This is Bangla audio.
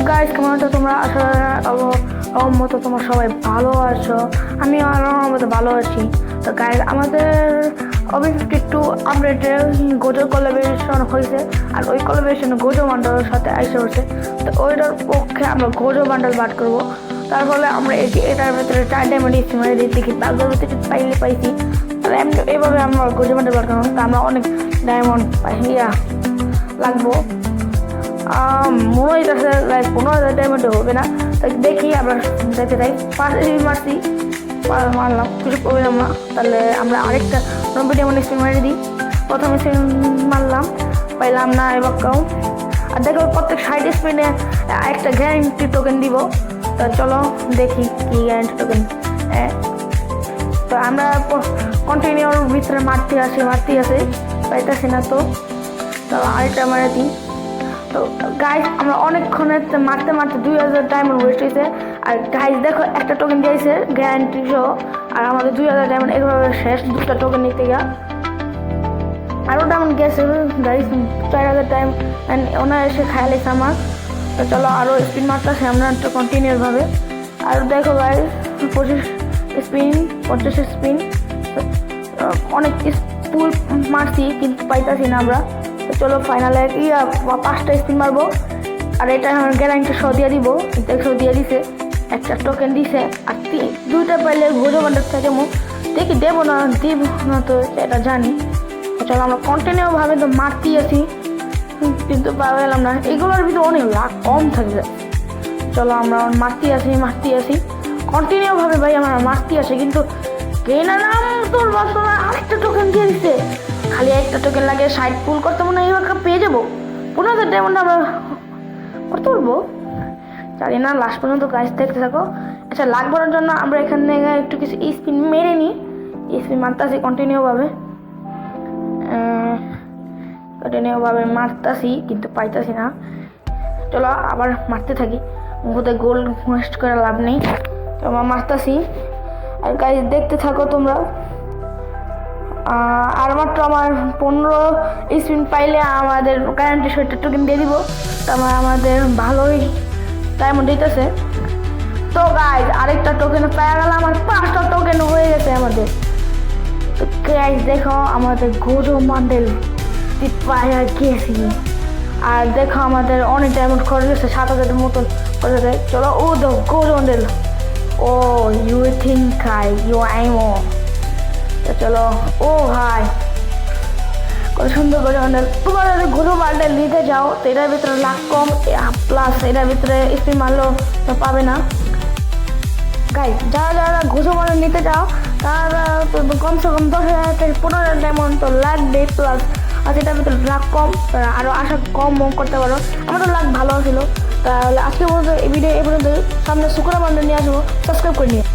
গাইস, কেমন আছো তোমরা? আমার মতো তোমরা সবাই ভালো আছো, আমি আমার মতো ভালো আছি। তো গাইস, আমাদের OB52 আপডেটে গোজো কোলাবোরেশন হয়েছে, আর ওই কোলাবোরেশনে গোজো বান্ডালের সাথে আইসা হচ্ছে। তো ওইটার পক্ষে আমরা গোজো বান্ডাল বাদ করবো। তার ফলে আমরা এটার ভেতরে 4 ডায়মন্ড ইস্তেমারি দিতে কি তাদের ভিতরে পাইছি। আর এইভাবে আমরা গোজো বান্ডাল বাদ করবো, তা আমরা অনেক ডায়মন্ড লাগবো। মনে হইতেছে 15,000 ডায়মন্ডে হবে না, তাই দেখি আমরা যেতে চাই। মারছি মারলাম, কিছু করলাম না, তাহলে আমরা আরেকটা 90 ডায়মন্ড স্পিন মারি দিই। প্রথমে স্পিন মারলাম, পাইলাম না এবার কেউ। আর দেখো প্রত্যেক সাইড স্পিনে একটা গ্যারান্টি টোকেন দিব। তো চলো দেখি কি গ্যারান্টি টোকেন। তো আমরা কন্টিনিউর ভিতরে মারতে আসি পাইতেছি না। তো আরেকটা মারা দিই। তো গাইস, আমরা অনেকক্ষণে মারতে 2000 ডায়মন্ড ওয়েস্ট হয়েছে। আর গাইস দেখো, একটা টোকেন দিয়েছে গ্যারান্টি সহ, আর আমাদের 2000 ডায়মন্ড এভাবে শেষ। 2টা টোকেন নিতে গিয়া আরও ডায়মন্ড গেছে গাইস, 4000 ডায়মন্ড ওনার এসে খাইলেছে আমার। তো চলো আরও স্পিন মারতেছে আমরা কন্টিনিউভাবে। আর দেখো গাইস, 25 স্পিন অনেক স্পুল মারছি, কিন্তু পাইতাছি না আমরা। তো চলো ফাইনালে 5টা স্পিন মারবো, আর এটা আমার গ্যারান্টি সহ দিয়ে দিব। দেখো দিয়ে দিছে, একটা টোকেন দিছে, আর 2টা পাইলে গোজো বান্ডাল থেকে দেখি দেবো না দিব না, তো এটা জানি। চলো আমরা কন্টিনিউভাবে তো মারতেই আছি, কিন্তু পাইলাম না। এগুলোর ভিতরে অনেক লাখ কম থাকবে। চলো আমরা মারতেই আছি কন্টিনিউভাবে ভাই, আমরা মারতেই আসি, কিন্তু কেনা নাম তোর বছর আরেকটা টোকেন দিয়ে দিচ্ছে। খালি একটা টোকেন লাগে, সাইড ফুল করতে মনে হয় এইভাবে পেয়ে যাবো। 15,000 ডায়মন্ড আমরা করতে পারবো, জানি না। লাস্ট পর্যন্ত গাছ দেখতে থাকো। আচ্ছা, লাগ করার জন্য আমরা এখান থেকে একটু কিছু স্পিন মেরে নিই। স্পিন মারতেছি কন্টিনিউভাবে মারতেছি, কিন্তু পাইতাছি না। চলো আবার মারতে থাকি, বোধহয় গোল ওয়েস্ট করে লাভ নেই। তো আমরা মারতেছি, আর গাছ দেখতে থাকো তোমরা। আর মাত্র আমার 15 স্পিন পাইলে আমাদের গ্যারান্টি সহ টোকেন দিয়ে দিব। তো আমাদের ভালোই ডায়মন্ড দিতেছে। তো গাইজ, আরেকটা টোকেন পেয়ে গেলাম, আমার 5টা টোকেন হয়ে গেছে আমাদের। তো গাইজ দেখো, আমাদের গোজো বান্ডেল পাইয়া গেছি। আর দেখো আমাদের অনেক ডায়মন্ড খরচ গেছে, 7,000 মতন খরচ হয়েছে। চলো ও দো গোজো বান্ডেল। ও ইউ থিঙ্ক ইউ আইমো। তো চলো, ও ভাই কত সুন্দর গোজো বান্ডেল। তোমরা যদি গোজো বান্ডেল নিতে যাও, তো এটার ভিতরে লাখ কম প্লাস এটার ভিতরে স্পিন মারলেও তো পাবে না। গাইজ, যারা গোজো বান্ডেল নিতে চাও, তারা কমসে কম 10,000 থেকে 15,000 ডায়মন্ড তো লাগবে প্লাস। আর এটার ভিতরে লাখ কম, আরও আশা কম করতে পারো। আমাদের লাখ ভালো ছিল। তাহলে আজকে বলতে এই ভিডিও এই পর্যন্ত। সামনে শুক্রবার বান্ডেল নিয়ে আসবো, সাবস্ক্রাইব করে নিয়ে।